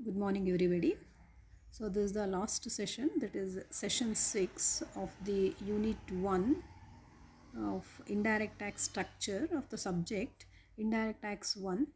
Good morning, everybody. So, this is the last session, that is session 6 of the unit 1 of indirect tax structure of the subject indirect tax 1.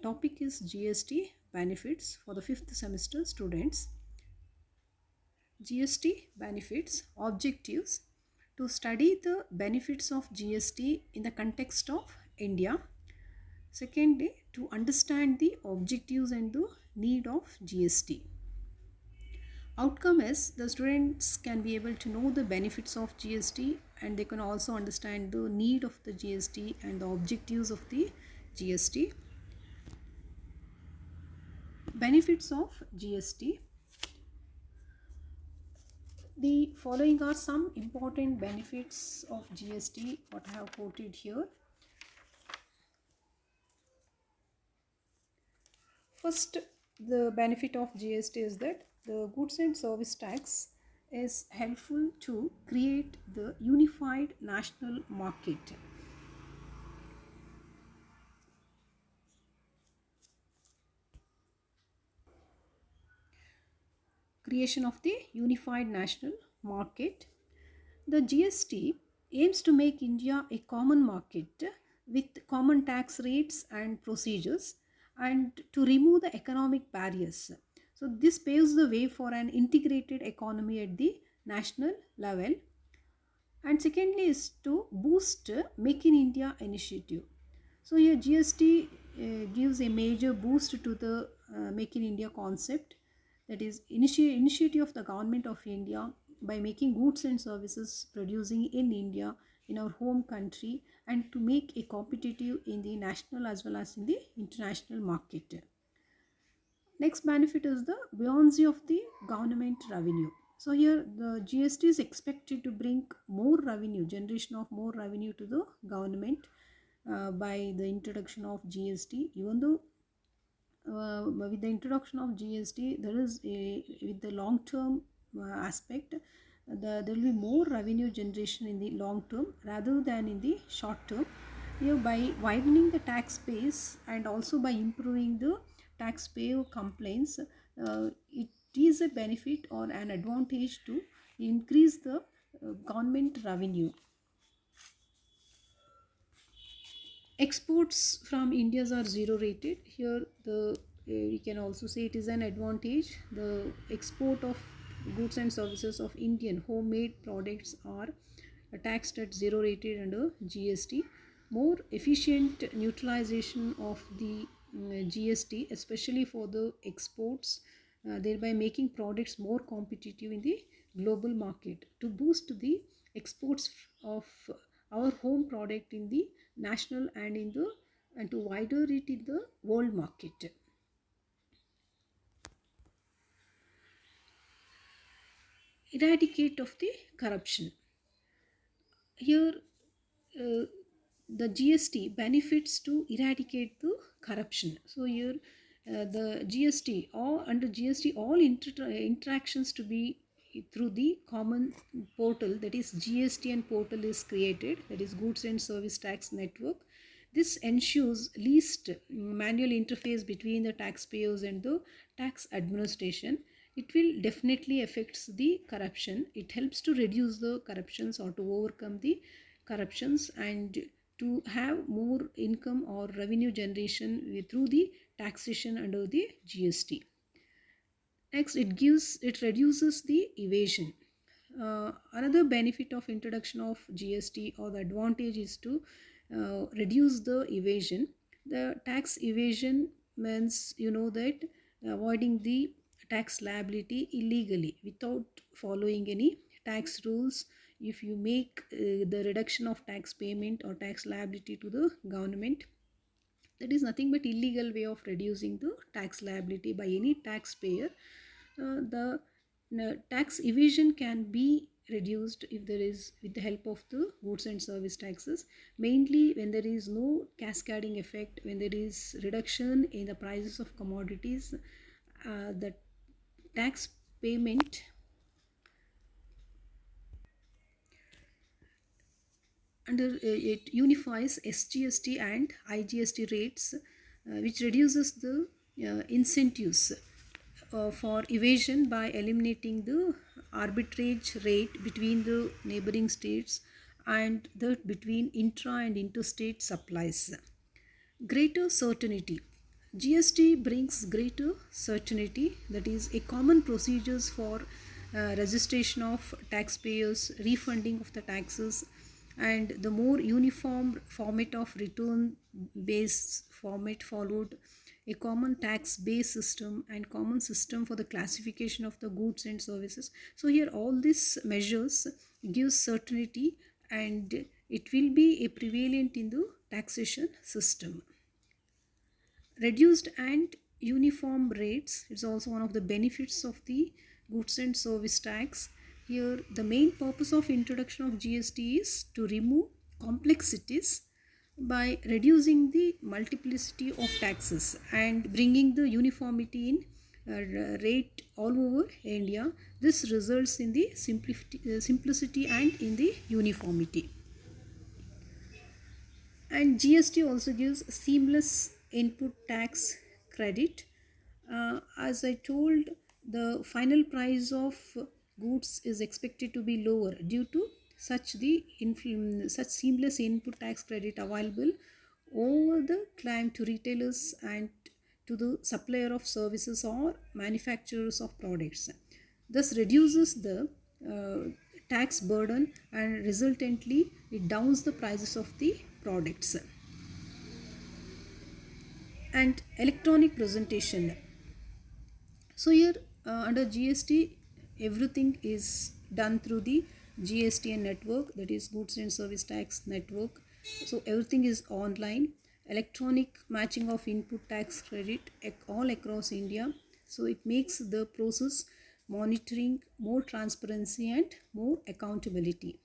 Topic is GST benefits for the 5th semester students. GST benefits objectives: to study the benefits of GST in the context of India. Secondly, to understand the objectives and the need of GST. Outcome is the students can be able to know the benefits of GST, and they can also understand the need of the GST and the objectives of the GST. Benefits of GST. The following are some important benefits of GST, what I have quoted here. First, the benefit of GST is that the goods and service tax is helpful to create the unified national market. Creation of the unified national market. The GST aims to make India a common market with common tax rates and procedures, and to remove the economic barriers. So this paves the way for an integrated economy at the national level. And secondly is to boost Make in India initiative. So here GST gives a major boost to the Make in India concept, that is initiative of the government of India by making goods and services producing in India, in our home country, and to make a competitive in the national as well as in the international market. Next benefit is the buoyancy of the government revenue. So here the GST is expected to bring more revenue, generation of more revenue to the government by the introduction of GST. Even though with the introduction of GST, there is a with the long term aspect, there will be more revenue generation in the long term rather than in the short term. Here, by widening the tax base and also by improving the taxpayer complaints, it is a benefit or an advantage to increase the government revenue. Exports from India are zero rated. Here the we can also say it is an advantage. The export of goods and services of Indian homemade products are taxed at zero rated under GST. More efficient neutralization of the GST, especially for the exports, thereby making products more competitive in the global market, to boost the exports of our home product in the national and to wider it in the world market. Eradicate of the corruption. Here the GST benefits to eradicate the corruption. So here the GST or under GST all interactions to be through the common portal, that is GSTN portal is created, that is Goods and Service Tax Network. This ensures least manual interface between the taxpayers and the tax administration. It will definitely affects the corruption. It helps to reduce the corruptions or to overcome the corruptions and to have more income or revenue generation through the taxation under the GST. Next, it reduces the evasion. Another benefit of introduction of GST or the advantage is to reduce the evasion. The tax evasion means that avoiding the tax liability illegally without following any tax rules. If you make the reduction of tax payment or tax liability to the government, that is nothing but illegal way of reducing the tax liability by any taxpayer. The tax evasion can be reduced if there is with the help of the goods and service taxes, mainly when there is no cascading effect, when there is reduction in the prices of commodities. The tax payment under it unifies SGST and IGST rates, which reduces the incentives for evasion by eliminating the arbitrage rate between the neighboring states and the between intra and interstate supplies. Greater certainty. GST brings greater certainty, that is, a common procedures for registration of taxpayers, refunding of the taxes, and the more uniform format of return based format followed, a common tax based system and common system for the classification of the goods and services. So here all these measures gives certainty, and it will be a prevalent in the taxation system. Reduced and uniform rates is also one of the benefits of the goods and service tax. Here the main purpose of introduction of GST is to remove complexities by reducing the multiplicity of taxes and bringing the uniformity in rate all over India. This results in the simplicity and in the uniformity. And GST also gives seamless input tax credit. As I told, the final price of goods is expected to be lower due to such seamless input tax credit available over the claim to retailers and to the supplier of services or manufacturers of products. Thus reduces the tax burden, and resultantly it downs the prices of the products. And electronic presentation. So here under GST, everything is done through the GSTN network, that is Goods and Service Tax Network. So everything is online. Electronic matching of input tax credit all across India. So it makes the process monitoring more transparency and more accountability.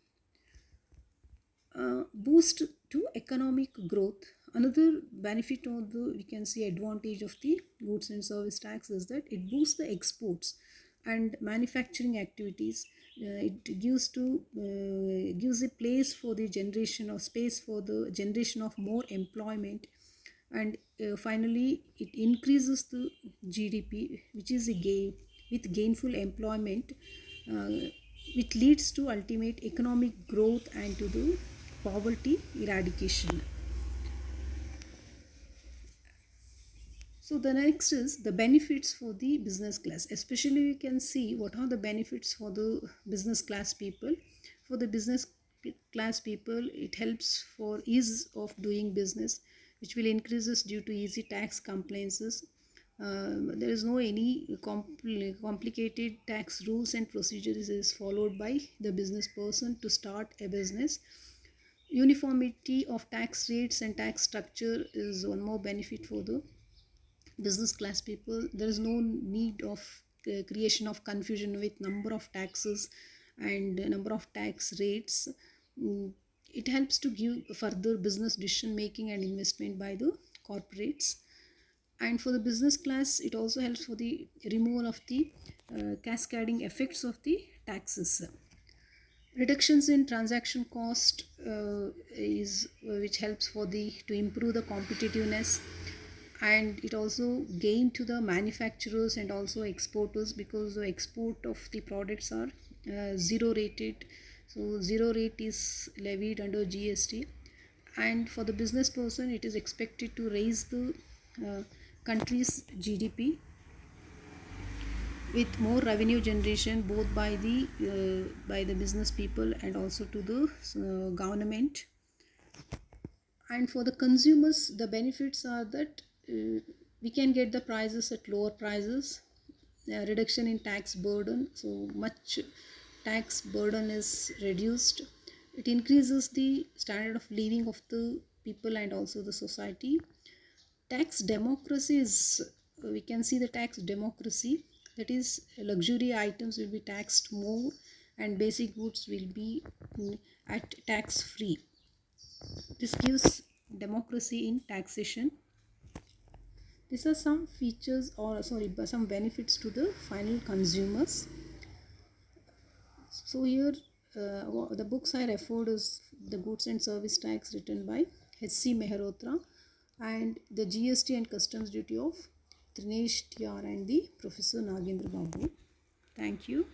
Boost to economic growth. Another benefit of the, we can see, advantage of the goods and service tax is that it boosts the exports and manufacturing activities. It gives a place for the generation of space for the generation of more employment, and finally it increases the GDP, which is a gain with gainful employment, which leads to ultimate economic growth and to the poverty eradication. So the next is the benefits for the business class. Especially we can see what are the benefits for the business class people. For the business class people, it helps for ease of doing business, which will increases due to easy tax compliances. There is no any complicated tax rules and procedures is followed by the business person to start a business. Uniformity of tax rates and tax structure is one more benefit for the business class people. There is no need of creation of confusion with number of taxes and number of tax rates. It helps to give further business decision making and investment by the corporates. And for the business class, it also helps for the removal of the cascading effects of the taxes. Reductions in transaction cost is which helps for the to improve the competitiveness, and it also gain to the manufacturers and also exporters, because the export of the products are zero rated. So zero rate is levied under GST, and for the business person it is expected to raise the country's GDP with more revenue generation both by the business people and also to the government. And for the consumers, the benefits are that we can get the prices at lower prices, reduction in tax burden, so much tax burden is reduced. It increases the standard of living of the people and also the society. Tax democracy is, we can see the tax democracy, that is luxury items will be taxed more and basic goods will be at tax free. This gives democracy in taxation. These are some features, or sorry, some benefits to the final consumers. So here the books I referred is The Goods and Service Tax, written by H.C. Mehrotra, and the GST and Customs Duty of Trinesh TR and the Professor Nagendra Babu. Thank you.